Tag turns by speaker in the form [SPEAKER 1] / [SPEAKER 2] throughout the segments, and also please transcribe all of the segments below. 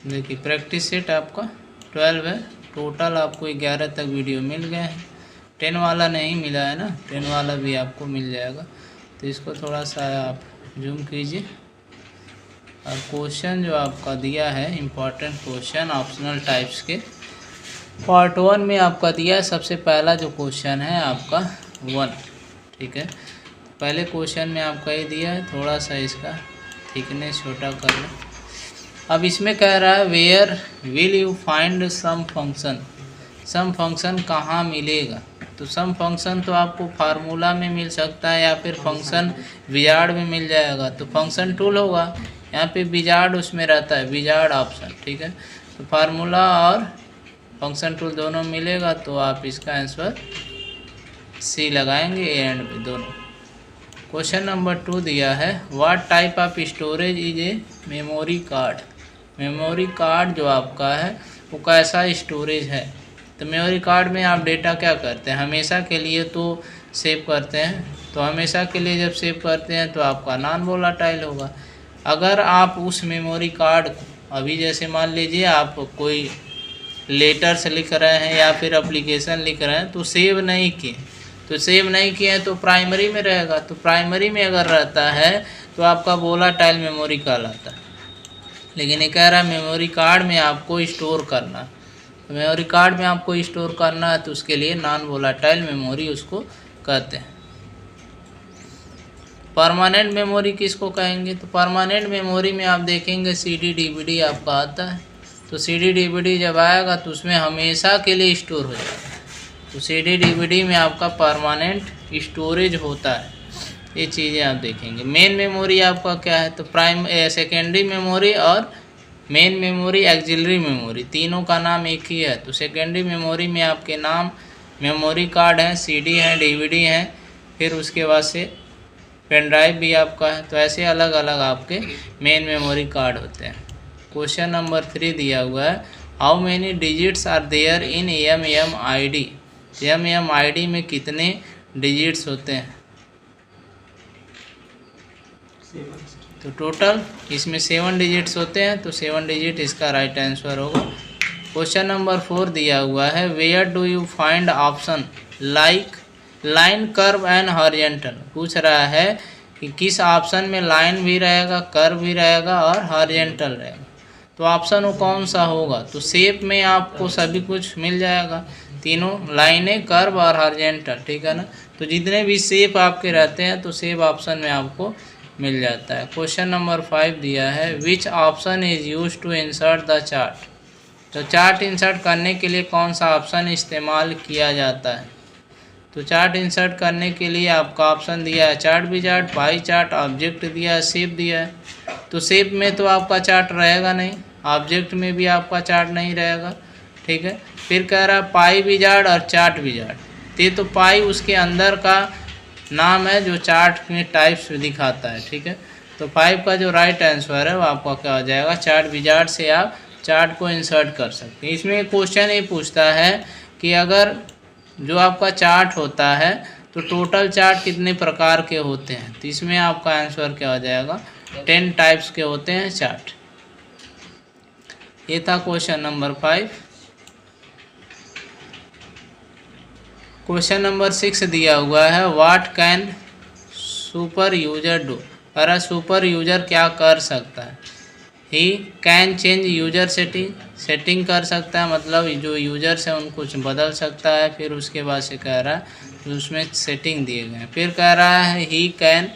[SPEAKER 1] देखिए practice set आपका 12 है, टोटल आपको 11 तक वीडियो मिल गए हैं। 10 वाला नहीं मिला है ना, 10 वाला भी आपको मिल जाएगा। तो इसको थोड़ा सा आप जूम कीजिए। और क्वेश्चन जो आपका दिया है इम्पॉर्टेंट क्वेश्चन ऑप्शनल टाइप्स के पार्ट 1 में आपका दिया है। सबसे पहला जो क्वेश्चन है आपका 1, ठीक है। पहले क्वेश्चन में आपका ये दिया है, थोड़ा सा इसका थिकनेस छोटा कर लो। अब इसमें कह रहा है where will you find some function. Some function कहाँ मिलेगा? तो सम फंक्शन तो आपको फार्मूला में मिल सकता है या फिर फंक्शन विजार्ड में मिल जाएगा। तो फंक्शन टूल होगा, यहाँ पे विजार्ड उसमें रहता है, विजार्ड ऑप्शन, ठीक है। तो फार्मूला और फंक्शन टूल दोनों मिलेगा तो आप इसका आंसर सी लगाएंगे, ए एंड बी दोनों। क्वेश्चन नंबर 2 दिया है what type of storage is a memory card. Memory card जो आपका है वो कैसा स्टोरेज है? तो मेमोरी कार्ड में आप डेटा क्या करते हैं? हमेशा के लिए तो सेव करते हैं। तो हमेशा के लिए जब सेव करते हैं तो आपका नॉन वोलाटाइल होगा। अगर आप उस मेमोरी कार्ड को अभी जैसे मान लीजिए आप कोई लेटर्स लिख रहे हैं या फिर एप्लीकेशन लिख रहे हैं तो सेव नहीं किए, तो सेव नहीं किए तो प्राइमरी में रहेगा। तो प्राइमरी में अगर रहता है तो आपका वोलाटाइल मेमोरी कहलाता है। लेकिन ये कह रहा है मेमोरी कार्ड में आपको स्टोर करना, तो मेमोरी कार्ड में आपको स्टोर करना है तो उसके लिए नॉन वोलाटाइल मेमोरी उसको कहते हैं। परमानेंट मेमोरी किसको कहेंगे? तो परमानेंट मेमोरी में आप देखेंगे सीडी डीवीडी आपका आता है। तो सीडी डीवीडी जब आएगा तो उसमें हमेशा के लिए स्टोर हो जाएगा। तो सीडी डीवीडी में आपका परमानेंट स्टोरेज होता है। ये चीज़ें आप देखेंगे। मेन मेमोरी आपका क्या है? तो सेकेंडरी मेमोरी और मेन मेमोरी एक्सिलरी मेमोरी तीनों का नाम एक ही है। तो सेकेंडरी मेमोरी में आपके नाम मेमोरी कार्ड हैं, सीडी हैं, डीवीडी हैं, फिर उसके बाद से पेन ड्राइव भी आपका है। तो ऐसे अलग अलग आपके मेन मेमोरी कार्ड होते हैं। क्वेश्चन नंबर 3 दिया हुआ है how many digits are there in MMID. MMID में कितने डिजिट्स होते हैं? तो टोटल इसमें 7 डिजिट्स होते हैं। तो 7 डिजिट इसका राइट आंसर होगा। क्वेश्चन नंबर 4 दिया हुआ है where do you find option like line, curve and horizontal. पूछ रहा है कि किस ऑप्शन में लाइन भी रहेगा, कर्व भी रहेगा और हॉरिजॉन्टल रहेगा। तो ऑप्शन वो कौन सा होगा? तो शेप में आपको सभी कुछ मिल जाएगा, तीनों लाइनें, कर्व और हॉरिजॉन्टल, ठीक है ना। तो जितने भी शेप आपके रहते हैं तो शेप ऑप्शन में आपको मिल जाता है। क्वेश्चन नंबर 5 दिया है which option is use to insert the chart. तो चार्ट इंसर्ट करने के लिए कौन सा ऑप्शन इस्तेमाल किया जाता है? तो चार्ट इंसर्ट करने के लिए आपका ऑप्शन दिया है chart wizard, pie chart, object दिया है, शेप दिया है। तो शेप में तो आपका चार्ट रहेगा नहीं, ऑब्जेक्ट में भी आपका चार्ट नहीं रहेगा, ठीक है। फिर कह रहा है पाई विजार्ड और चार्ट विजार्ड। तो पाई उसके अंदर का नाम है जो चार्ट में टाइप्स दिखाता है, ठीक है। तो 5 का जो राइट आंसर है वो आपका क्या हो जाएगा? चार्ट विजार्ड से आप चार्ट को इंसर्ट कर सकते हैं। इसमें क्वेश्चन ये पूछता है कि अगर जो आपका चार्ट होता है तो टोटल चार्ट कितने प्रकार के होते हैं? तो इसमें आपका आंसर क्या हो जाएगा? 10 टाइप्स के होते हैं चार्ट। ये था क्वेश्चन नंबर 5। क्वेश्चन नंबर 6 दिया हुआ है what can super user do. अरे सुपर यूजर क्या कर सकता है? He can change user setting कर सकता है, मतलब जो यूजर्स हैं उनको कुछ बदल सकता है। फिर उसके बाद से कह रहा है उसमें सेटिंग दिए गए हैं। फिर कह रहा है he can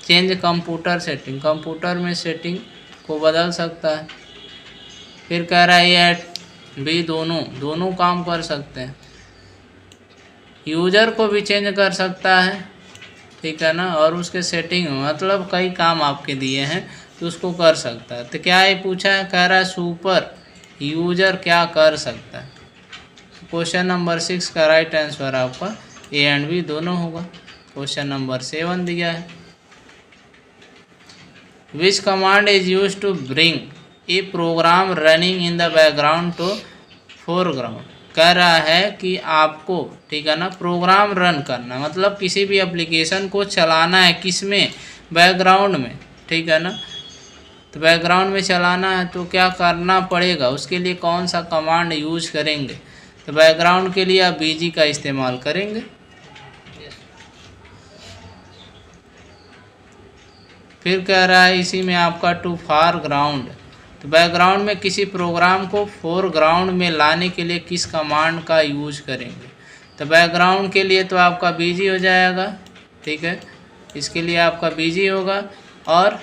[SPEAKER 1] change computer setting, computer में सेटिंग को बदल सकता है। फिर कह रहा है ये भी दोनों काम कर सकते हैं, यूजर को भी चेंज कर सकता है, ठीक है ना। और उसके सेटिंग मतलब कई काम आपके दिए हैं तो उसको कर सकता है। तो क्या ये पूछा है? कह रहा है सुपर यूजर क्या कर सकता है। क्वेश्चन नंबर 6 का राइट आंसर आपका ए एंड बी दोनों होगा। क्वेश्चन नंबर 7 दिया है which command is use to bring a program running in the background to foreground. कह रहा है कि आपको, ठीक है ना, प्रोग्राम रन करना मतलब किसी भी एप्लीकेशन को चलाना है, किस में? बैकग्राउंड में, ठीक है ना। तो बैकग्राउंड में चलाना है तो क्या करना पड़ेगा, उसके लिए कौन सा कमांड यूज करेंगे, तो बैकग्राउंड के लिए आप बीजी का इस्तेमाल करेंगे। फिर कह रहा है इसी में आपका टू फोरग्राउंड, तो बैकग्राउंड में किसी प्रोग्राम को फोरग्राउंड में लाने के लिए किस कमांड का यूज करेंगे, तो बैकग्राउंड के लिए तो आपका बीजी हो जाएगा, ठीक है, इसके लिए आपका बीजी होगा, और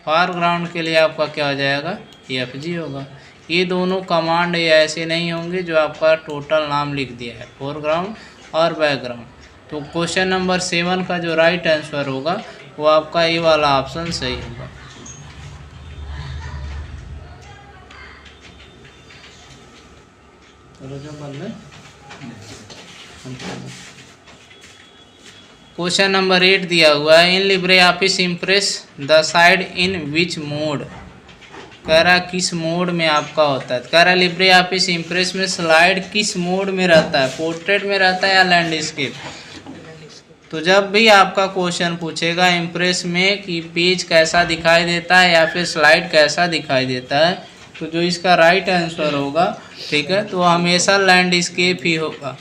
[SPEAKER 1] फोरग्राउंड के लिए आपका क्या हो जाएगा, एफजी होगा। ये दोनों कमांड ऐसे नहीं होंगे जो आपका टोटल नाम लिख दिया है, फोरग्राउंड और बैकग्राउंड। तो क्वेश्चन नंबर 7 का जो राइट आंसर होगा वो आपका ये वाला ऑप्शन सही होगा। क्वेश्चन नंबर 8 दिया हुआ है, इन Libre office impress the side in which mode, कह रहा किस मोड में आपका होता है, कह रहा लिब्रे ऑफिस इम्प्रेस में स्लाइड किस मोड में रहता है, पोर्ट्रेट में रहता है या लैंडस्केप। तो जब भी आपका क्वेश्चन पूछेगा इम्प्रेस में कि पेज कैसा दिखाई देता है या फिर स्लाइड कैसा दिखाई देता है, तो जो इसका राइट आंसर होगा, ठीक है, तो हमेशा लैंडस्केप ही होगा।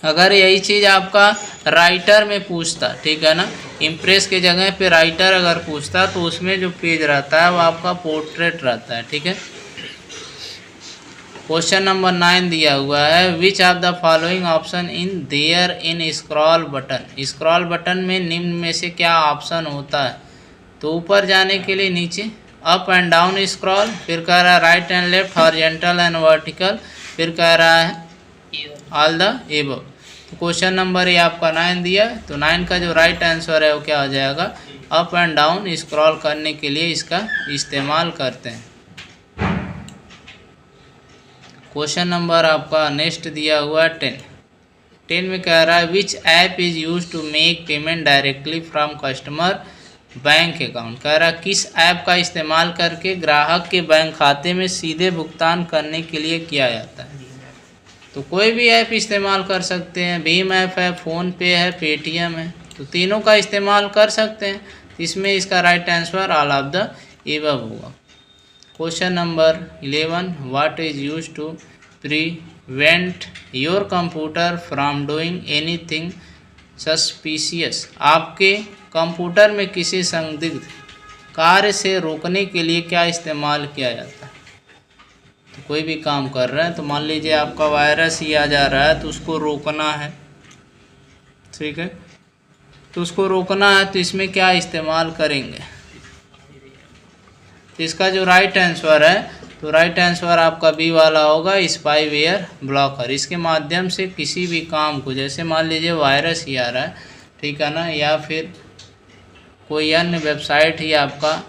[SPEAKER 1] अगर यही चीज़ आपका राइटर में पूछता, ठीक है ना, इम्प्रेस के जगह पे राइटर अगर पूछता तो उसमें जो पेज रहता है वो आपका पोर्ट्रेट रहता है, ठीक है। क्वेश्चन नंबर 9 दिया हुआ है, which of the following option in there in scroll button, scroll button में निम्न में से क्या ऑप्शन होता है, तो ऊपर जाने के लिए नीचे, अप एंड डाउन स्क्रॉल, फिर कह रहा है right and left, horizontal and vertical, फिर कह रहा है ऑल द एबव। तो क्वेश्चन नंबर ये आपका 9 दिया, तो 9 का जो राइट आंसर है वो क्या हो जाएगा, अप एंड डाउन स्क्रॉल करने के लिए इसका इस्तेमाल करते हैं। क्वेश्चन नंबर आपका नेक्स्ट दिया हुआ 10 में कह रहा है which app is use to make payment directly from customer bank account, कह रहा किस ऐप का इस्तेमाल करके ग्राहक के बैंक खाते में सीधे भुगतान करने के लिए किया जाता है। तो कोई भी ऐप इस्तेमाल कर सकते हैं, भीम ऐप है, फ़ोन पे है, पेटीएम है, तो तीनों का इस्तेमाल कर सकते हैं। इसमें इसका right answer all of the above होगा। Question number 11, what is use to prevent your computer from doing anything suspicious, आपके कंप्यूटर में किसी संदिग्ध कार्य से रोकने के लिए क्या इस्तेमाल किया जाता है। तो कोई भी काम कर रहे हैं तो मान लीजिए आपका वायरस ही आ जा रहा है तो उसको रोकना है, ठीक है, तो उसको रोकना है तो इसमें क्या इस्तेमाल करेंगे, तो इसका जो राइट आंसर है, तो राइट आंसर आपका बी वाला होगा, स्पाईवेयर ब्लॉकर। इसके माध्यम से किसी भी काम को, जैसे मान लीजिए वायरस ही आ रहा है, ठीक है ना, या फिर कोई अन्य वेबसाइट ही आपका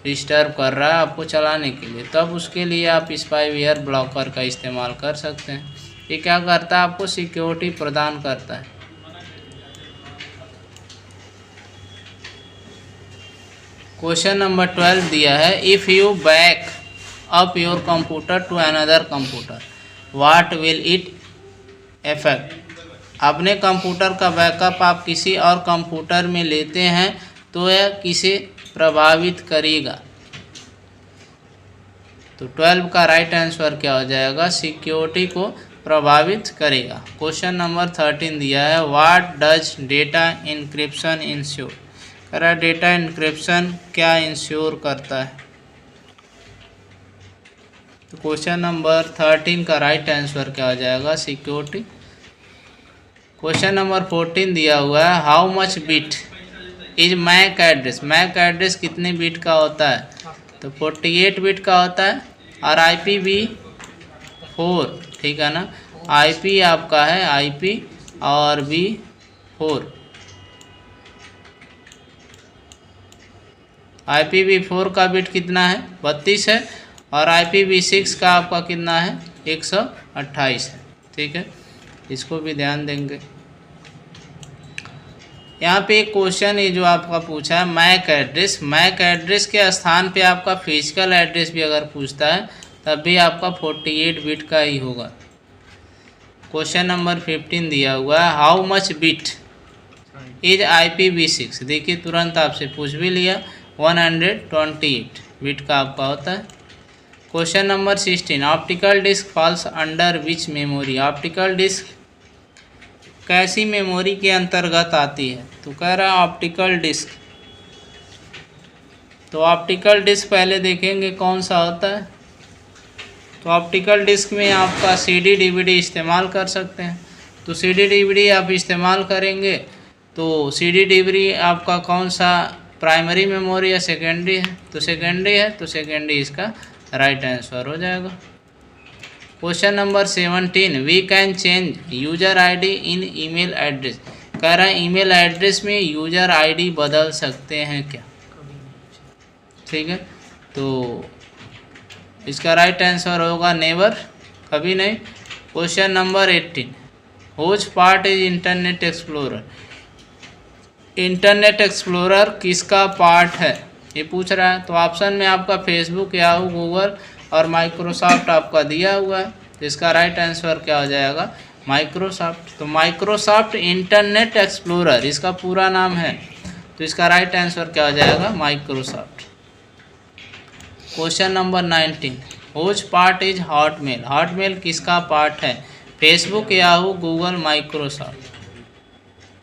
[SPEAKER 1] डिस्टर्ब कर रहा है आपको चलाने के लिए, तब उसके लिए आप स्पाईवेयर ब्लॉकर का इस्तेमाल कर सकते हैं। ये क्या करता है, आपको सिक्योरिटी प्रदान करता है। क्वेश्चन नंबर 12 दिया है, if you back up your computer to another computer what will it affect, अपने कंप्यूटर का बैकअप आप किसी और कंप्यूटर में लेते हैं तो यह किसे प्रभावित करेगा। तो 12 का राइट आंसर क्या हो जाएगा, सिक्योरिटी को प्रभावित करेगा। क्वेश्चन नंबर 13 दिया है, what does data encryption ensure, कह रहा है डेटा इंक्रिप्शन क्या इंश्योर करता है। तो क्वेश्चन नंबर 13 का राइट आंसर क्या हो जाएगा, सिक्योरिटी। क्वेश्चन नंबर 14 दिया हुआ है, how much bit is MAC address, MAC address कितने बिट का होता है, तो 48 बिट का होता है, और IPv4, ठीक है ना, IP आपका है IP और V4, IPv4 का बिट कितना है 32 है, और IPv6 का आपका कितना है 128 है, ठीक है, इसको भी ध्यान देंगे। यहाँ पे एक क्वेश्चन है जो आपका पूछा है मैक एड्रेस, मैक एड्रेस के स्थान पे आपका फिजिकल एड्रेस भी अगर पूछता है तब भी आपका 48 बिट का ही होगा। क्वेश्चन नंबर 15 दिया हुआ है, how much bit is IPv6, देखिए तुरंत आपसे पूछ भी लिया, 128 बिट का आपका होता है। Question number 16, optical disc falls under which memory? Optical disc कैसी मेमोरी के अंतर्गत आती है? तो कह रहा है ऑप्टिकल डिस्क। तो ऑप्टिकल डिस्क पहले देखेंगे कौन सा होता है। तो ऑप्टिकल डिस्क में आपका CD DVD इस्तेमाल कर सकते हैं। तो CD DVD आप इस्तेमाल करेंगे तो CD DVD आपका कौन सा प्राइमरी मेमोरी या सेकेंडरी है? तो सेकेंडरी है, तो सेकेंडरी इसका राइट आंसर हो जाएगा। Question number 17, we can change user ID in email address. कह रहा है ईमेल एड्रेस में यूजर ID बदल सकते हैं क्या? ठीक है, तो इसका राइट आंसर होगा नेवर, कभी नहीं। Question number 18, which part is internet explorer? Internet explorer किसका पार्ट है ये पूछ रहा है। तो ऑप्शन में आपका फेसबुक, याहू, गूगल और माइक्रोसॉफ्ट आपका दिया हुआ है। तो इसका राइट आंसर क्या हो जाएगा? माइक्रोसॉफ्ट। तो माइक्रोसॉफ्ट इंटरनेट एक्सप्लोरर इसका पूरा नाम है, तो इसका राइट आंसर क्या हो जाएगा? Microsoft. Question number 19, which part is Hotmail? Hotmail किसका पार्ट है? Facebook, Yahoo, Google, Microsoft.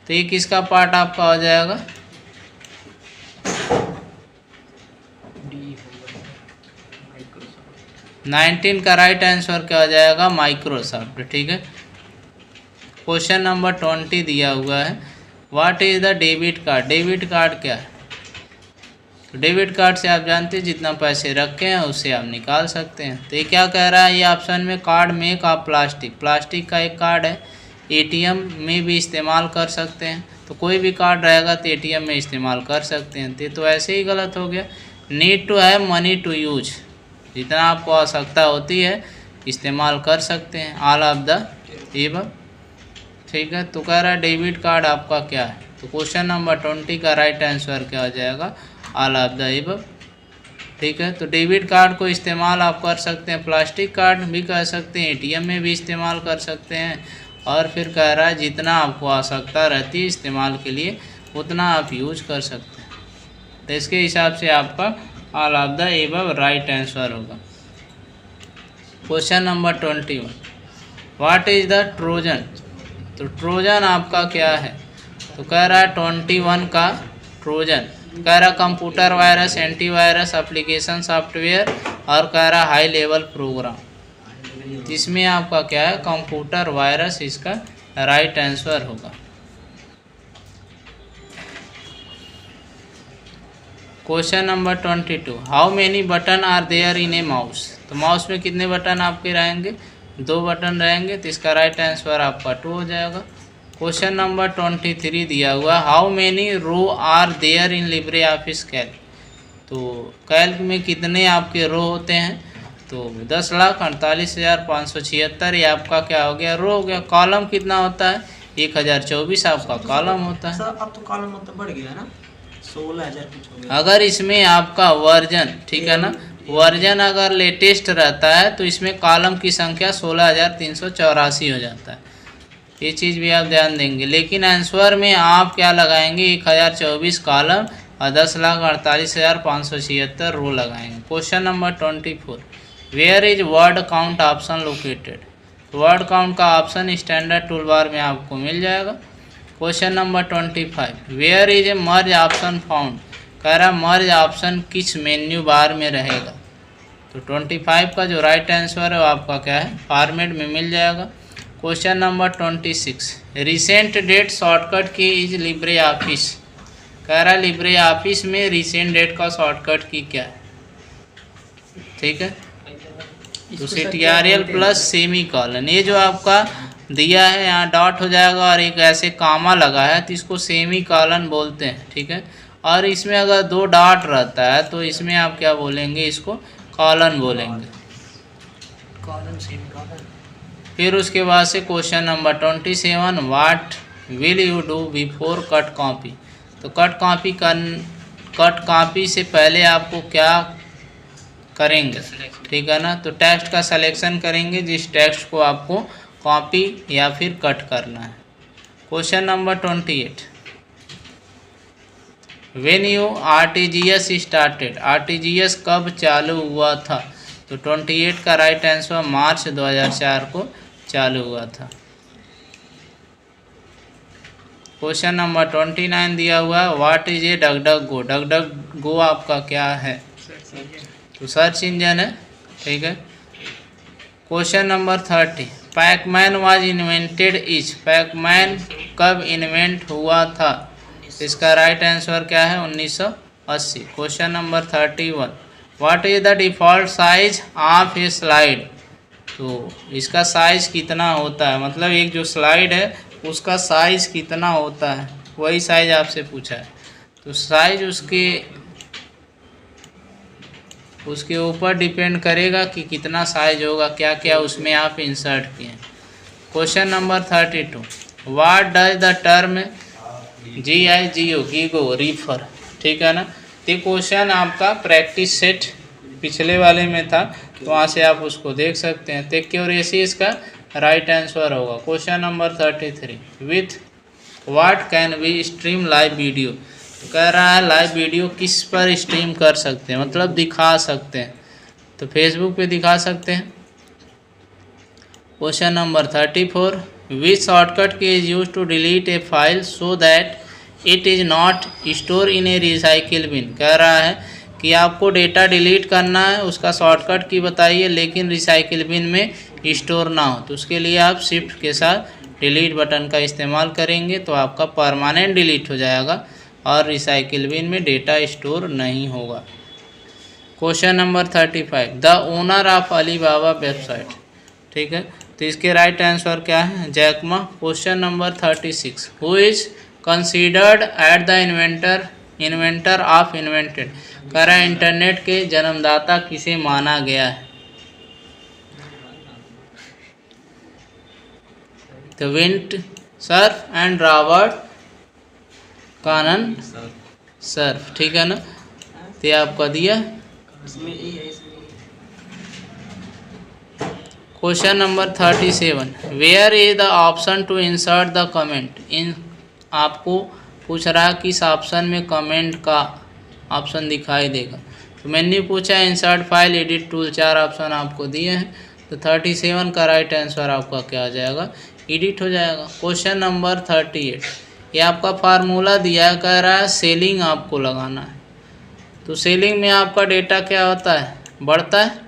[SPEAKER 1] तो ये किसका पार्ट आपका हो जाएगा? 19 का राइट आंसर क्या हो जाएगा? माइक्रोसॉफ्ट। ठीक है, क्वेश्चन नंबर 20 दिया हुआ है, what is the debit card? Debit card क्या है? तो डेबिट कार्ड से आप जानते हैं जितना पैसे रखे हैं उससे आप निकाल सकते हैं। तो ये क्या कह रहा है? ये ऑप्शन में card make of plastic, plastic का एक कार्ड है। ATM में भी इस्तेमाल कर सकते हैं, तो कोई भी कार्ड रहेगा तो ATM में इस्तेमाल कर सकते हैं। तो ऐसे ही गलत हो गया। Need to have money to use, जितना आपको आवश्यकता होती है इस्तेमाल कर सकते हैं। All of the above. ठीक है, तो कह रहा है डेबिट कार्ड आपका क्या है? तो क्वेश्चन नंबर 20 का राइट आंसर क्या हो जाएगा? All of the above. ठीक है, तो डेबिट कार्ड को इस्तेमाल आप कर सकते हैं, प्लास्टिक कार्ड भी कर सकते हैं, ATM में भी इस्तेमाल कर सकते हैं, और फिर कह रहा है जितना आपको आवश्यकता रहती है इस्तेमाल के लिए उतना आप यूज कर सकते हैं। तो इसके हिसाब से आपका all of the above right answer होगा। Question number 21, what is the Trojan? तो ट्रोजन आपका क्या है? तो कह रहा है 21 का ट्रोजन कह रहा computer virus, antivirus, application software, और कह रहा हाई लेवल प्रोग्राम। इसमें आपका क्या है? कंप्यूटर वायरस इसका राइट आंसर होगा। Question number 22, how many button are there in a mouse? तो माउस में कितने बटन आपके रहेंगे? 2 बटन रहेंगे, तो इसका राइट आंसर आपका 2 हो जाएगा। क्वेश्चन नंबर 23 दिया हुआ, how many row are there in Libre office Calc? तो कैल्क में कितने आपके रो होते हैं? तो 10,48,576 ये आपका क्या हो गया? रो हो गया। कॉलम कितना होता है? 1024 आपका कॉलम होता है।
[SPEAKER 2] सर अब तो कॉलम मतलब बढ़ गया ना, 16,000 कुछ हो गया।
[SPEAKER 1] अगर इसमें आपका वर्जन, ठीक है ना, वर्जन अगर लेटेस्ट रहता है तो इसमें कॉलम की संख्या 16,384 हो जाता है। ये चीज़ भी आप ध्यान देंगे। लेकिन आंसर में आप क्या लगाएंगे? 1024 कॉलम और 10,48,576 रो लगाएंगे। Question number 24, where is word count option located? Word count का ऑप्शन स्टैंडर्ड टूल बार में आपको मिल जाएगा। Question number 25, where is a merge option found? कह रहा मर्ज ऑप्शन किस मेन्यू बार में रहेगा? तो 25 का जो राइट आंसर है वो आपका क्या है? फॉर्मेट में मिल जाएगा। Question number 26, recent date shortcut key is LibreOffice? कह रहा लिब्रे ऑफिस में रिसेंट डेट का शॉर्टकट की क्या है? ठीक है, तो CTRL प्लस सेमी कॉलन, ये जो आपका दिया है यहाँ डॉट हो जाएगा और एक ऐसे कामा लगा है तो इसको सेमी कॉलन बोलते हैं। ठीक है, और इसमें अगर 2 डॉट रहता है तो इसमें आप क्या बोलेंगे? इसको कॉलन बोलेंगे।
[SPEAKER 2] Colon semi colon.
[SPEAKER 1] फिर उसके बाद से question number 27, what will you do before cut copy? तो कट कॉपी से पहले आपको क्या करेंगे? ठीक है ना, तो टेक्स्ट का सिलेक्शन करेंगे जिस टेक्स्ट को आपको कॉपी या फिर कट करना है। Question number 28, when you RTGS started, RTGS कब चालू हुआ था? तो 28 का राइट आंसर मार्च 2004 को चालू हुआ था। क्वेश्चन नंबर 29 दिया हुआ, व्हाट इज ए डगडग गो? डगडग गो आपका क्या है? तो सर्च इंजन है, ठीक है। Question number 30, Pac-Man was invented is, Pac-Man कब इन्वेंट हुआ था? इसका राइट आंसर क्या है? 1980। Question number 31, what is the default size of A slide? तो इसका साइज कितना होता है, मतलब एक जो स्लाइड है उसका साइज कितना होता है, वही साइज आपसे पूछा है। तो साइज उसके ऊपर डिपेंड करेगा कि कितना साइज होगा, क्या क्या उसमें आप इंसर्ट किए। Question number 32, what does the term GIGO GIGO refer, ठीक है ना। तो क्वेश्चन आपका प्रैक्टिस सेट पिछले वाले में था, तो वहाँ से आप उसको देख सकते हैं। तो एक्यूरेसी इसका राइट आंसर होगा। Question number 33, with what can we stream live video? कह रहा है लाइव वीडियो किस पर स्ट्रीम कर सकते हैं, मतलब दिखा सकते हैं। तो फेसबुक पे दिखा सकते हैं। Question number 34, which shortcut key is use to delete a file so that it is not store in a recycle bin? कह रहा है कि आपको डेटा डिलीट करना है, उसका शॉर्टकट की बताइए, लेकिन रिसाइकिल बिन में स्टोर ना हो। तो उसके लिए आप शिफ्ट के साथ डिलीट बटन का इस्तेमाल करेंगे तो आपका परमानेंट डिलीट हो जाएगा और रिसाइकिल बिन में डेटा स्टोर नहीं होगा। Question number 35, the owner of Alibaba website, ठीक है। तो इसके राइट आंसर क्या है? Jack Ma. Question number 36, who is considered at the inventor of invented? कह रहा है इंटरनेट के जन्मदाता किसे माना गया है? तो Vint Cerf and Robert Kahn Cerf, ठीक है ना। तो आपका दिया। Question number 37, where is the option to insert the comment? इन आपको पूछ रहा है किस ऑप्शन में कमेंट का ऑप्शन दिखाई देगा। तो मैंने पूछा insert file, edit tool, 4 option आपको दिए हैं। तो 37 का राइट आंसर आपका क्या आ जाएगा? एडिट हो जाएगा। क्वेश्चन नंबर 38, ये आपका फार्मूला दिया है, कह रहा है सेलिंग आपको लगाना है। तो सेलिंग में आपका डेटा क्या होता है? बढ़ता है।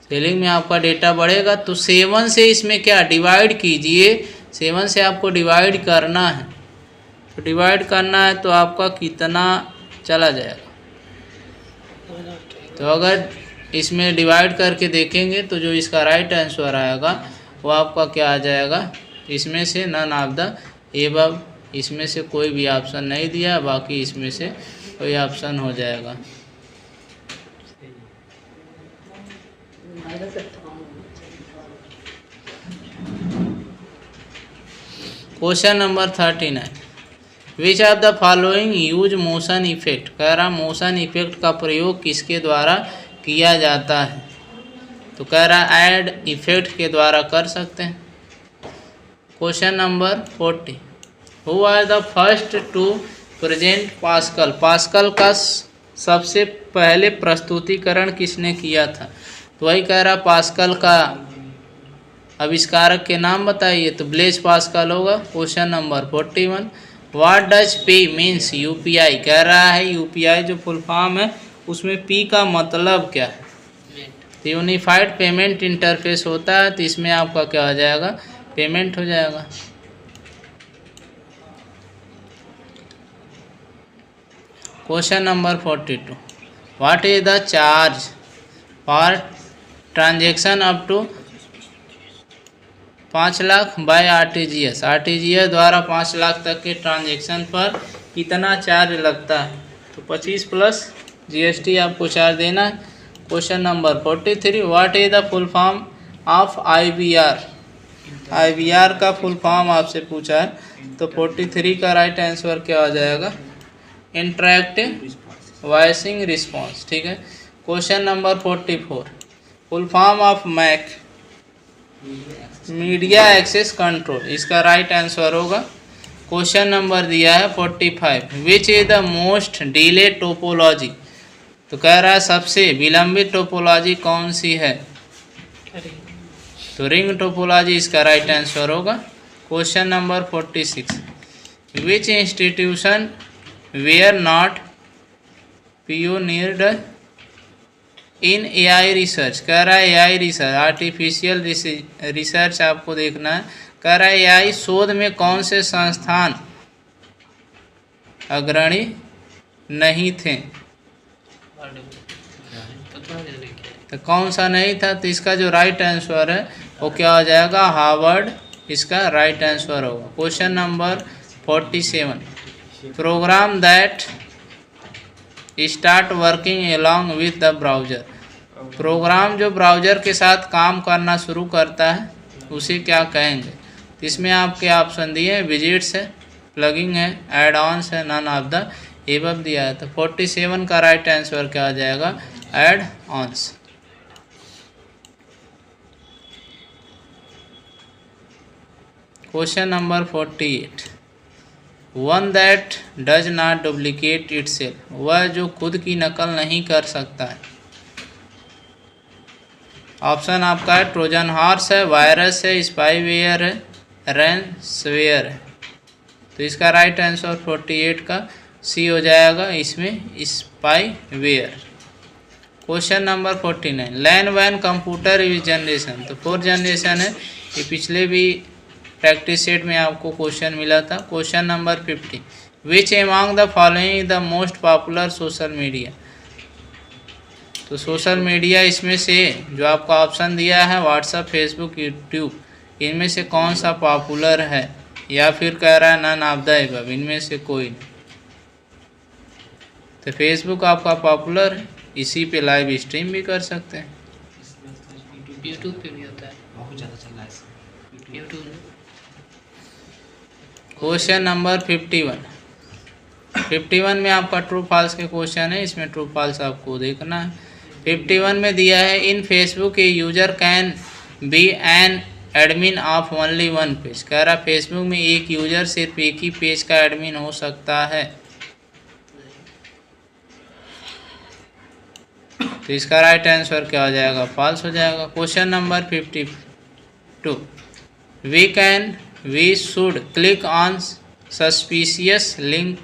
[SPEAKER 1] सेलिंग में आपका डेटा बढ़ेगा तो 7 से इसमें क्या डिवाइड कीजिए, 7 से आपको डिवाइड करना है। तो डिवाइड करना है तो आपका कितना चला जाएगा? तो अगर इसमें डिवाइड करके देखेंगे तो जो इसका राइट आंसर आएगा वो आपका क्या आ जाएगा? इसमें से नन ऑफ द एबव, इसमें से कोई भी ऑप्शन नहीं दिया, बाकी इसमें से कोई ऑप्शन हो जाएगा। Question number 39, which of the following use motion effect? कह रहा मोशन इफेक्ट का प्रयोग किसके द्वारा किया जाता है? तो कह रहा ऐड इफेक्ट के द्वारा कर सकते हैं। Question number 40, who was the first to present Pascal? Pascal का सबसे पहले प्रस्तुतिकरण किसने किया था? तो वही कह रहा पास्कल का आविष्कारक के नाम बताइए। तो ब्लेज पास्कल होगा। Question number 41, what does P means? UPI. कह रहा है यूपीआई जो फुल फॉर्म है उसमें पी का मतलब क्या है? तो यूनिफाइड पेमेंट इंटरफेस होता है, तो इसमें आपका क्या हो जाएगा? पेमेंट हो जाएगा। Question number 42, what is the charge for transaction up to 5 lakh by RTGS? RTGS द्वारा 5 लाख तक के ट्रांजेक्शन पर कितना चार्ज लगता है? तो 25 प्लस जीएसटी आपको चार्ज देना है। Question number 43, what is the full form of IVR? IVR का फुल फॉर्म आपसे पूछा है। तो 43 का राइट आंसर क्या हो जाएगा? इंटरैक्टिव वॉइसिंग रिस्पॉन्स, ठीक है। Question number 44, full form of MAC? Media access control. इसका राइट आंसर होगा क्वेश्चन नंबर दिया है 45, which is the most delay topology. तो कह रहा है सबसे विलंबित टोपोलॉजी कौन सी है, तो रिंग टोपोलॉजी इसका राइट आंसर होगा। Question number 46, which institution were not pioneered in AI research. कह रहा है एआई रिसर्च, आर्टिफिशियल रिसर्च आपको देखना है। कह रहा है एआई शोध में कौन से संस्थान अग्रणी नहीं थे, तो कौन सा नहीं था, तो इसका जो राइट आंसर है वो क्या हो जाएगा, हार्वर्ड इसका राइट आंसर होगा। Question number 47, program that start working along with the browser. Program जो ब्राउज़र के साथ काम करना शुरू करता है उसे क्या कहेंगे। इसमें आपके ऑप्शन दिए हैं, विजिट्स है, प्लगिंग है, एड ऑन्स है, नन ऑफ द एबव दिया है। तो 47 का राइट आंसर क्या आ जाएगा, add ons. Question number 48, one that does not duplicate itself. वह जो खुद की नकल नहीं कर सकता है। ऑप्शन आपका है ट्रोजन हॉर्स है, वायरस है, स्पाईवेयर है, रैंसमवेयर है। तो इसका राइट आंसर 48 का सी हो जाएगा, इसमें स्पाईवेयर। क्वेश्चन नंबर 49, लैन वैन कंप्यूटर इज जनरेशन। तो 4th जनरेशन है, ये पिछले भी प्रैक्टिस सेट में आपको क्वेश्चन मिला था। Question number 50, which among the following is the most popular social media. तो सोशल मीडिया इसमें से जो आपका ऑप्शन दिया है व्हाट्सएप, फेसबुक, यूट्यूब, इनमें से कौन सा पॉपुलर है, या फिर कह रहा है नन ऑफ द एबव, इनमें से कोई नहीं। तो फेसबुक आपका पॉपुलर है, इसी पे लाइव स्ट्रीम भी कर सकते हैं।
[SPEAKER 2] यूट्यूब पे भी होता है, बहुत ज़्यादा चल रहा है यूट्यूब।
[SPEAKER 1] क्वेश्चन नंबर 51 में आपका ट्रू फॉल्स के क्वेश्चन है, इसमें ट्रू फॉल्स आपको देखना है। 51 में दिया है, in Facebook a user can be an admin of only one page. कह रहा फेसबुक में एक यूजर सिर्फ एक ही पेज का एडमिन हो सकता है। तो इसका राइट आंसर क्या हो जाएगा, फॉल्स हो जाएगा। Question number 52, we should click on suspicious link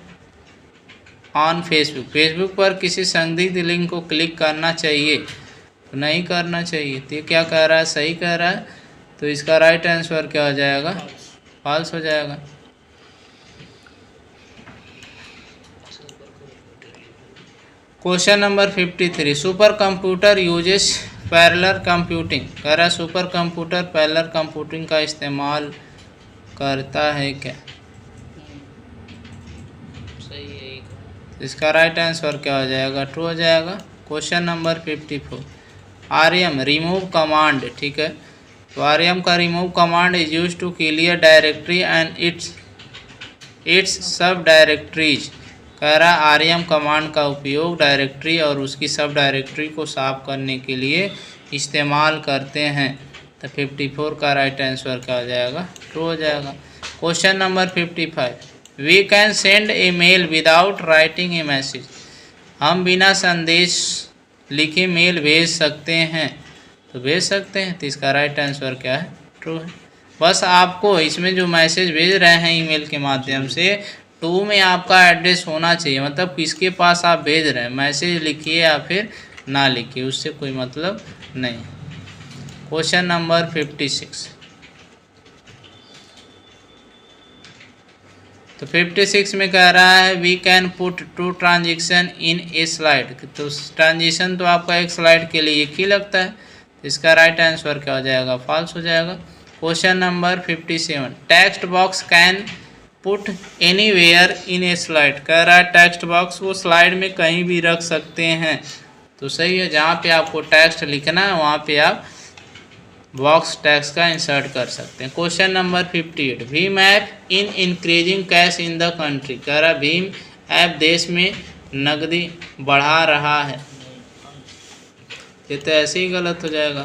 [SPEAKER 1] on Facebook. Facebook पर किसी संदिग्ध लिंक को क्लिक करना चाहिए, तो नहीं करना चाहिए। तो ये क्या कह रहा है, सही कह रहा है। तो इसका राइट आंसर क्या हो जाएगा, फॉल्स हो जाएगा। Question number 53, super computer uses parallel computing. कह रहा है सुपर कंप्यूटर पैरेलल कंप्यूटिंग का इस्तेमाल करता है क्या,
[SPEAKER 2] सही है।
[SPEAKER 1] इसका राइट आंसर क्या हो जाएगा, ट्रू हो जाएगा। Question number 54, RM remove command, ठीक है। तो आरएम का remove command is use to clear directory and its subdirectories. कह रहा आरएम कमांड का उपयोग डायरेक्टरी और उसकी सब डायरेक्टरी को साफ करने के लिए इस्तेमाल करते हैं। तो 54 का राइट आंसर क्या हो जाएगा, ट्रू हो जाएगा। Question number 55, we can send a mail without writing a message. हम बिना संदेश लिखे मेल भेज सकते हैं, तो भेज सकते हैं। तो इसका राइट आंसर क्या है, ट्रू है। बस आपको इसमें जो मैसेज भेज रहे हैं ईमेल के माध्यम से, टू में आपका एड्रेस होना चाहिए, मतलब किसके पास आप भेज रहे हैं। मैसेज लिखिए या फिर ना लिखिए, उससे कोई मतलब नहीं। क्वेश्चन नंबर 56, तो 56 में कह रहा है we can put two transaction in a slide. तो ट्रांजिशन तो आपका एक स्लाइड के लिए एक ही लगता है। तो इसका राइट आंसर क्या हो जाएगा, फॉल्स हो जाएगा। Question number 57, text box can put anywhere in a slide. कह रहा है टेक्स्ट बॉक्स को स्लाइड में कहीं भी रख सकते हैं, तो सही है। जहाँ पे आपको टेक्स्ट लिखना है वहाँ पे आप बॉक्स टेक्स्ट का इंसर्ट कर सकते हैं। Question number 58, Bhim app in increasing cash in the country. कह रहा भीम ऐप देश में नकदी बढ़ा रहा है, ये तो ऐसे ही गलत हो जाएगा।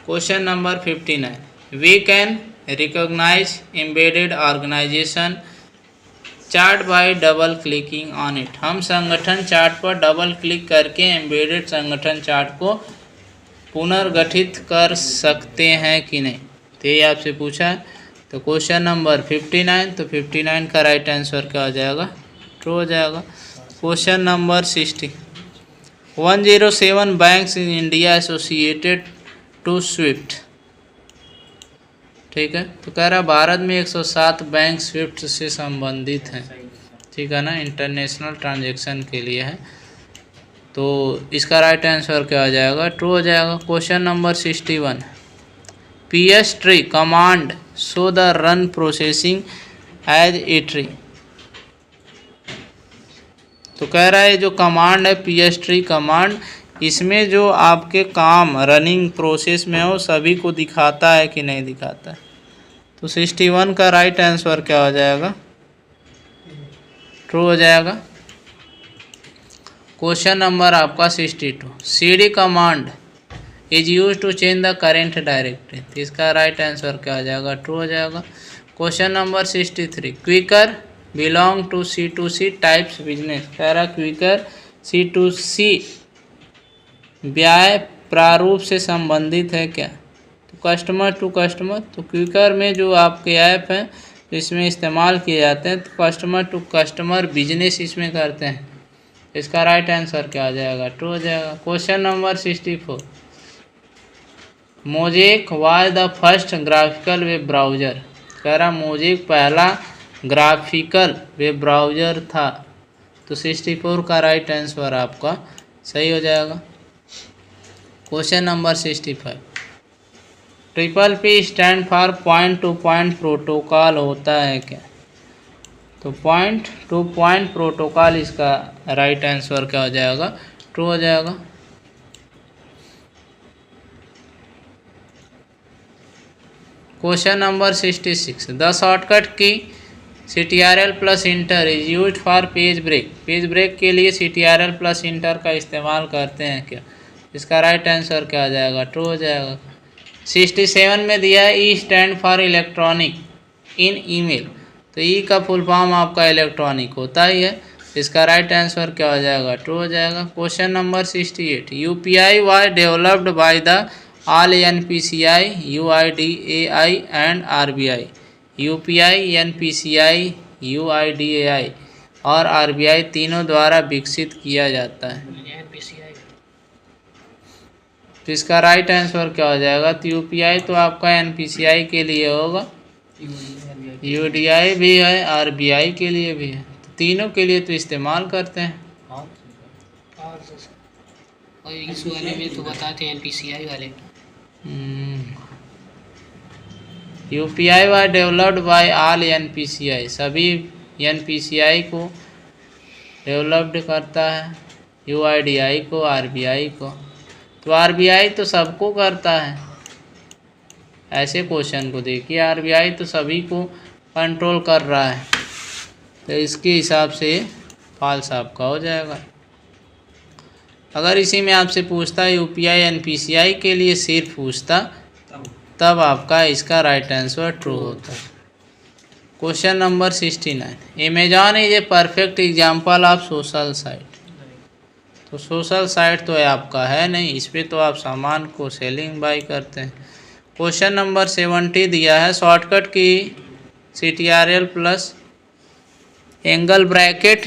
[SPEAKER 1] Question number 59, we can recognize embedded organization chart by double clicking on it. हम संगठन चार्ट पर डबल क्लिक करके एम्बेडेड संगठन चार्ट को पुनर्गठित कर सकते हैं कि नहीं, तो ये आपसे पूछा है। तो क्वेश्चन नंबर 59, तो 59 का राइट आंसर क्या हो जाएगा, ट्रू हो जाएगा। Question number 60, 107 banks in India associated to SWIFT. ठीक है, तो कह रहा भारत में 107 बैंक स्विफ्ट से संबंधित हैं। ठीक है ना, इंटरनेशनल ट्रांजैक्शन के लिए है। तो इसका राइट आंसर क्या हो जाएगा, ट्रू हो जाएगा। Question number 61, PS tree command show the run processing as a tree. तो कह रहा है जो कमांड है PS ट्री कमांड, इसमें जो आपके काम रनिंग प्रोसेस में हो सभी को दिखाता है कि नहीं दिखाता है। तो 61 का राइट आंसर क्या हो जाएगा, ट्रू हो जाएगा। क्वेश्चन नंबर आपका 62, CD command is use to change the current directory. तो इसका राइट आंसर क्या हो जाएगा, ट्रू हो जाएगा। Question number 63, Quikr belong to C2C types business. कह रहा क्विकर C2C ब्याय प्रारूप से संबंधित है क्या, तो कस्टमर टू कस्टमर। तो क्विकर में जो आपके ऐप हैं इसमें इस्तेमाल किए जाते हैं, तो कस्टमर टू कस्टमर बिजनेस इसमें करते हैं। इसका राइट आंसर क्या आ जाएगा, ट्रू हो जाएगा। Question number 64, mosaic was the first graphical web browser. कह रहा मोजेक पहला ग्राफिकल वेब ब्राउज़र था। तो 64 का राइट आंसर आपका सही हो जाएगा। Question number 65, PP stand for point to point protocol होता है क्या, तो पॉइंट टू पॉइंट प्रोटोकॉल इसका राइट आंसर क्या हो जाएगा, ट्रू हो जाएगा। Question number 66, the shortcut key CTRL plus enter is use for page break. Page break के लिए CTRL प्लस इंटर का इस्तेमाल करते हैं क्या, इसका राइट आंसर क्या आ जाएगा, ट्रू हो जाएगा। 67 में दिया है E stand for electronic in email. तो E का फुल फॉर्म आपका इलेक्ट्रॉनिक होता ही है। इसका राइट आंसर क्या हो जाएगा, ट्रू हो जाएगा। Question number 68, UPI was developed by the all NPCI, UIDAI and RBI। UPI, NPCI, UIDAI और RBI तीनों द्वारा विकसित किया जाता है। तो इसका राइट आंसर क्या हो जाएगा, तो UPI तो आपका NPCI के लिए होगा, UDI भी है, RBI के लिए भी है, तो तीनों के लिए तो इस्तेमाल करते हैं।
[SPEAKER 2] और इस वाले में तो बताते हैं NPCI वाले।
[SPEAKER 1] UPI was developed by all NPCI, सभी NPCI को डेवलप्ड करता है, UIDI को, RBI को। तो RBI तो सबको करता है, ऐसे क्वेश्चन को देखिए, RBI तो सभी को कंट्रोल कर रहा है, तो इसके हिसाब से फॉल्स आपका हो जाएगा। अगर इसी में आपसे पूछता UPI NPCI के लिए सिर्फ पूछता तब आपका इसका राइट आंसर ट्रू होता। Question number 69, Amazon is a perfect example of social site. तो सोशल साइट तो आपका है नहीं, इस पर तो आप सामान को सेलिंग बाई करते हैं। क्वेश्चन नंबर 70 दिया है, shortcut key CTRL plus angle bracket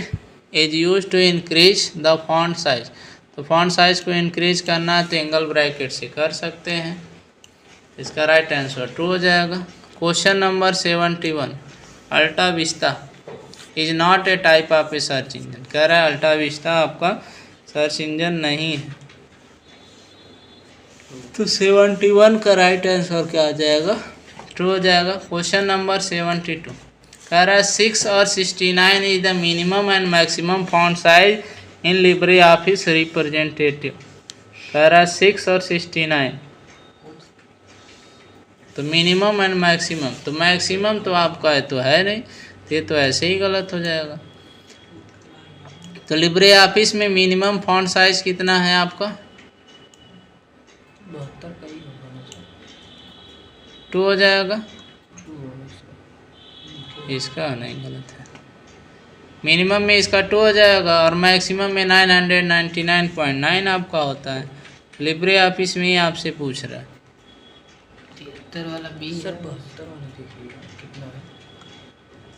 [SPEAKER 1] is use to increase the font size. तो फॉन्ट साइज को इंक्रीज करना है तो एंगल ब्रैकेट से कर सकते हैं। इसका राइट आंसर ट्रू हो जाएगा। Question number 71, Alta Vista is not a type of a search engine. कह रहा है अल्टा विस्टा आपका सर्च इंजन नहीं है। तो 71 का राइट आंसर क्या आ जाएगा, ट्रू हो जाएगा। क्वेश्चन नंबर 72, कह रहा है 6 और 69 is the minimum and maximum font size in Libre office representative. कह रहा है 6 और 69, तो मिनिमम एंड मैक्सिमम, तो मैक्सिमम तो आपका है तो है नहीं, तो ये तो ऐसे ही गलत हो जाएगा। तो लिब्रे ऑफिस में मिनिमम फॉन्ट साइज कितना है आपका,
[SPEAKER 2] 72 का ही होगा,
[SPEAKER 1] टू हो जाएगा। इसका नहीं, गलत है। मिनिमम में इसका 2 हो जाएगा और मैक्सिमम में 999.9 आपका होता है। लिब्रे ऑफिस में ही आपसे पूछ रहा है।
[SPEAKER 2] 73 वाला बी
[SPEAKER 3] सर 72 वाला देखिए कितना है,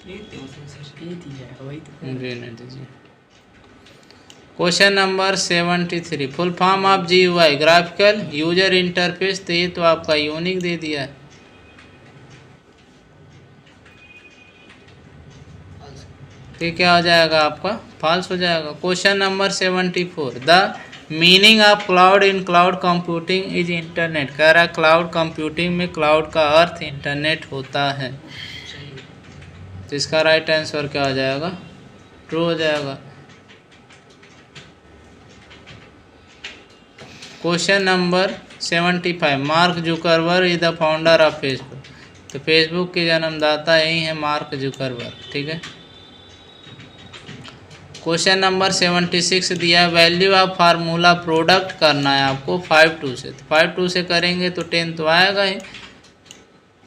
[SPEAKER 3] ये दिया है वही तो।
[SPEAKER 1] रहने दीजिए। Question number 73, full form of GUI graphical user interface. तो ये तो आपका यूनिक दे दिया है। तो क्या हो जाएगा आपका फॉल्स हो जाएगा। Question number 74, the meaning of cloud in cloud computing is internet. कह रहा है क्लाउड कंप्यूटिंग में क्लाउड का अर्थ इंटरनेट होता है। तो इसका राइट आंसर क्या हो जाएगा, ट्रू हो जाएगा। Question number 75, mark Zuckerberg is the founder of Facebook. तो फेसबुक के जन्मदाता यही है मार्क जुकरबर्ग, ठीक है। क्वेश्चन नंबर 76 दिया, वैल्यू ऑफ फार्मूला प्रोडक्ट करना है आपको 5-2 से। तो 5-2 से करेंगे तो 10 तो आएगा ही।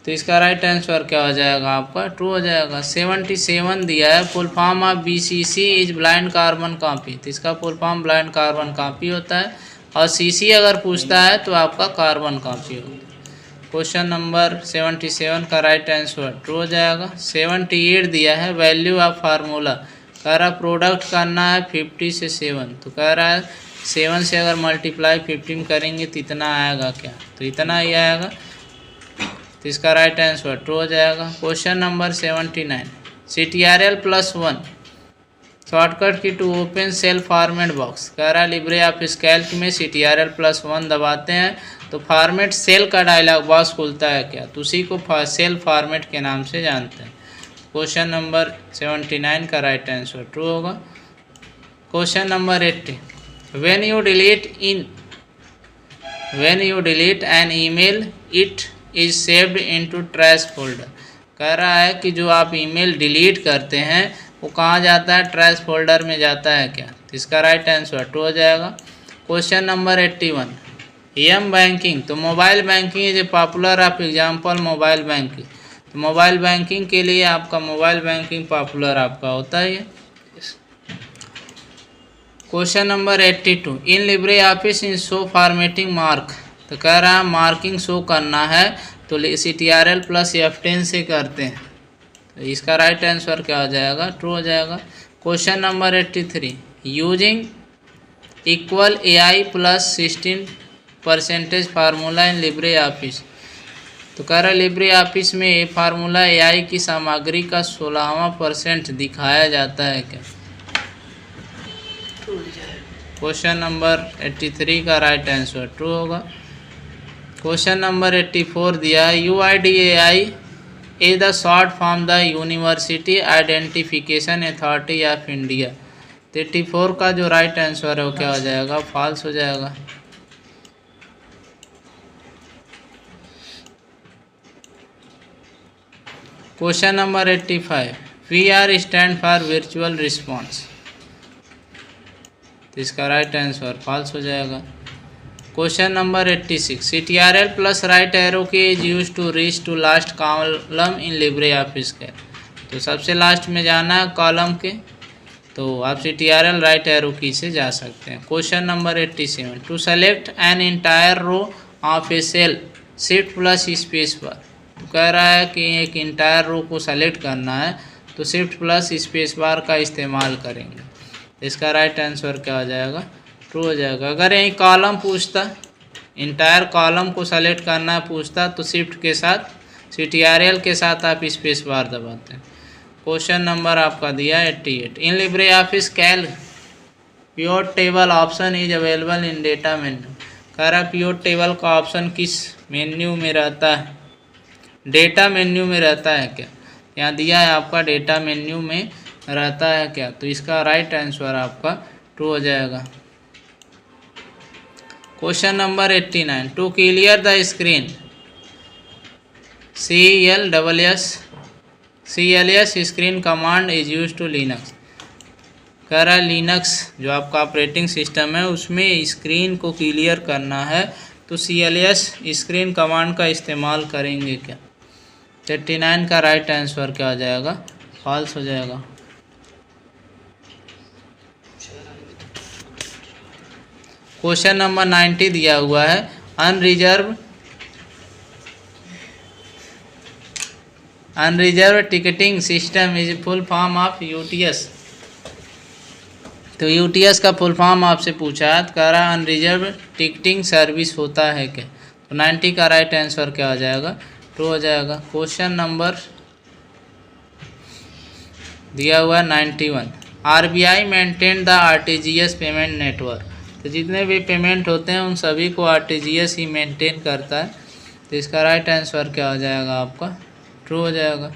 [SPEAKER 1] तो इसका राइट आंसर क्या हो जाएगा आपका, ट्रू हो जाएगा। 77 दिया है, full form of BCC is blind carbon copy. तो इसका full form blind carbon copy होता है और CC अगर पूछता है तो आपका कार्बन कॉपी होता है। क्वेश्चन नंबर 77 का राइट आंसर ट्रू हो जाएगा। 78 दिया है, वैल्यू ऑफ फार्मूला। कह रहा प्रोडक्ट करना है 50 से 7। तो कह रहा है 7 से अगर मल्टीप्लाई 15 करेंगे तो इतना आएगा क्या, तो इतना ही आएगा। तो इसका राइट आंसर ट्रू हो जाएगा। Question number 79, CTRL+1 shortcut key to open cell format box. कह रहा है लिब्रे ऑफिस कैल्क में CTRL+1 दबाते हैं तो फॉर्मेट सेल का डायलॉग बॉक्स खुलता है क्या, तो उसी को सेल फॉर्मेट के नाम से जानते हैं। क्वेश्चन नंबर 79 का राइट आंसर ट्रू होगा। Question number 80, when you delete N email it is saved into trash folder. कह रहा है कि जो आप ईमेल डिलीट करते हैं वो कहाँ जाता है, ट्रैश फोल्डर में जाता है क्या, तो इसका राइट आंसर ट्रू हो जाएगा। Question number 81, M banking. तो mobile banking is a popular of example mobile banking. तो मोबाइल बैंकिंग के लिए आपका मोबाइल बैंकिंग पॉपुलर आपका होता है। Question number 82, in Libre Office in show formatting mark. तो कह रहा है मार्किंग शो करना है तो CTRL+F10 से करते हैं। तो इसका राइट आंसर क्या हो जाएगा, ट्रू हो जाएगा। Question number 83, using equal AI + 16% formula इन लिब्रे ऑफिस। तो कह रहा है लिब्रे ऑफिस में ये फार्मूला AI की सामग्री का 16वां% दिखाया जाता है क्या। क्वेश्चन नंबर 83 का राइट आंसर ट्रू होगा। क्वेश्चन नंबर 84 दिया, UIDAI is the short form the university identification authority of India. 84 का जो राइट आंसर है वो क्या हो जाएगा, फॉल्स हो जाएगा। Question number 85, VR stand for virtual response. तो इसका राइट आंसर फॉल्स हो जाएगा। Question number 86, CTRL+ right arrow key is use to reach to last column in Libre office Calc. तो सबसे लास्ट में जाना है कॉलम के, तो आप CTRL राइट एरो की से जा सकते हैं। Question number 87, to select an entire row of a cell shift space bar. तो कह रहा है कि एक इंटायर रो को सेलेक्ट करना है तो Shift+स्पेस बार का इस्तेमाल करेंगे। इसका राइट आंसर क्या हो जाएगा, ट्रू हो जाएगा। अगर यही कॉलम पूछता, इंटायर कॉलम को सेलेक्ट करना पूछता तो शिफ्ट के साथ CTRL के साथ आप स्पेस बार दबाते हैं। क्वेश्चन नंबर आपका दिया 88, इन Libre office Calc pure table option is available in data menu. कह रहा प्योर टेबल का ऑप्शन किस मेन्यू में रहता है, डेटा मेन्यू में रहता है क्या। यहाँ दिया है आपका डेटा मेन्यू में रहता है क्या, तो इसका राइट आंसर आपका ट्रू हो जाएगा। Question number 89, to clear the screen CLS screen command is use to Linux. कह रहा है लिनक्स जो आपका ऑपरेटिंग सिस्टम है उसमें स्क्रीन को क्लियर करना है तो CLS स्क्रीन कमांड का इस्तेमाल करेंगे क्या। 39 का राइट आंसर क्या हो जाएगा, फॉल्स हो जाएगा। क्वेश्चन नंबर 90 दिया हुआ है unreserved ticketing system is full form of UTS. तो यूटीएस का फुल फॉर्म आपसे पूछा है, कह रहा है अनरिजर्व टिकटिंग सर्विस होता है क्या। तो 90 का राइट आंसर क्या हो जाएगा, 2 हो जाएगा। क्वेश्चन नंबर दिया हुआ है 91, RBI maintain the RTGS payment network. तो जितने भी पेमेंट होते हैं उन सभी को आरटीजीएस ही मेंटेन करता है। तो इसका राइट आंसर क्या हो जाएगा आपका, ट्रू हो जाएगा।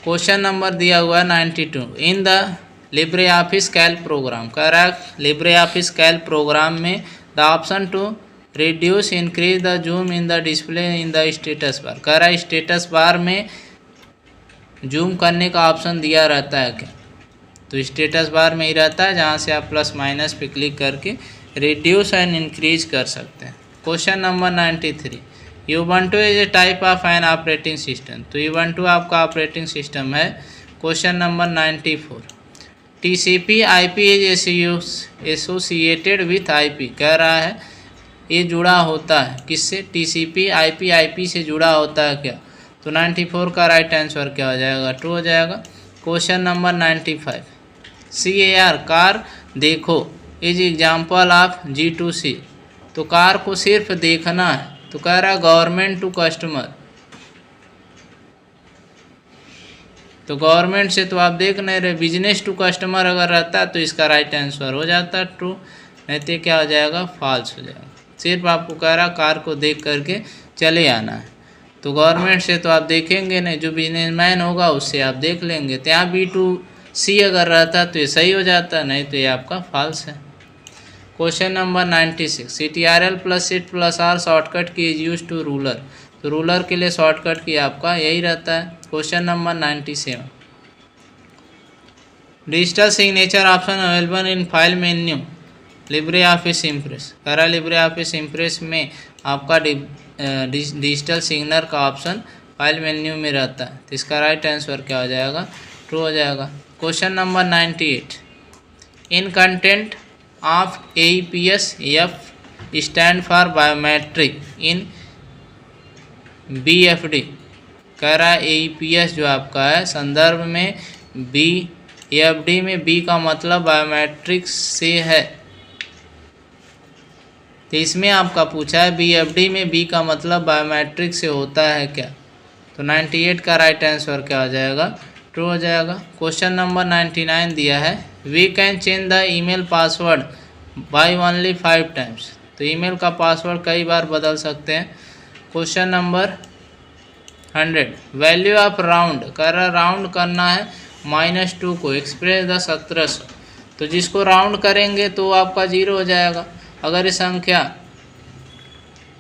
[SPEAKER 1] क्वेश्चन नंबर दिया हुआ है 92, in the Libre office Calc program. कह रहा है लिब्रे ऑफिस कैल्क प्रोग्राम में the option to reduce increase the zoom in the display in the status bar. कह रहा है स्टेटस बार में जूम करने का ऑप्शन दिया रहता है क्या। तो स्टेटस बार में ही रहता है, जहाँ से आप प्लस माइनस पे क्लिक करके रिड्यूस एंड इंक्रीज कर सकते हैं। Question number 93, Ubuntu is a type of an operating system. तो Ubuntu आपका ऑपरेटिंग सिस्टम है। Question number 94, TCP IP is associated with IP। कह रहा है ये जुड़ा होता है किससे, TCP IP से जुड़ा होता है क्या। तो 94 का राइट आंसर क्या हो जाएगा, 2 हो जाएगा। क्वेश्चन नंबर 95, CAR कार देखो इज एग्जाम्पल ऑफ G2C। तो कार को सिर्फ देखना है। तो कह रहा है गवर्नमेंट टू कस्टमर। तो गवर्नमेंट से तो आप देख नहीं रहे, बिजनेस टू कस्टमर अगर रहता तो इसका राइट आंसर हो जाता ट्रू, नहीं तो क्या हो जाएगा, फॉल्स हो जाएगा। सिर्फ आपको कह रहा कार को देख करके चले आना है। तो गवर्नमेंट से तो आप देखेंगे नहीं, जो बिजनेसमैन होगा उससे आप देख लेंगे। तो यहाँ B2C अगर रहता तो ये सही हो जाता, नहीं तो ये आपका फॉल्स है। Question number 96, CTRL + Shift+R shortcut key is use to ruler. तो रूलर के लिए शॉर्टकट की आपका यही रहता है। Question number 97, digital signature option available in file menu Libre office impress. कह रहा लिब्रे ऑफिस इम्प्रेस में आपका डिजिटल सिग्नर का ऑप्शन फाइल मेन्यू में रहता है। तो इसका राइट आंसर क्या हो जाएगा, ट्रू हो जाएगा। Question number 98, in content of AEPS F stand for biometric in BFD। कह रहा है AEPS जो आपका है संदर्भ में BFD में B का मतलब बायोमेट्रिक्स से है। तो इसमें आपका पूछा है BFD में B का मतलब बायोमेट्रिक से होता है क्या। तो 98 का राइट आंसर क्या हो जाएगा, ट्रू हो जाएगा। क्वेश्चन नंबर 99 दिया है, we can change the email password by only 5 times. तो ईमेल का पासवर्ड कई बार बदल सकते हैं। Question number 100, value of round. कह रहा राउंड करना है -2 को, एक्सप्रेस द 1700। तो जिसको राउंड करेंगे तो आपका 0 हो जाएगा। अगर ये संख्या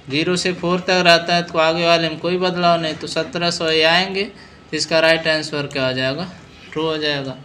[SPEAKER 1] 0 से 4 तक रहता है तो आगे वाले में कोई बदलाव नहीं, तो 1700 ये आएंगे। तो इसका राइट आंसर क्या हो जाएगा, ट्रू हो जाएगा।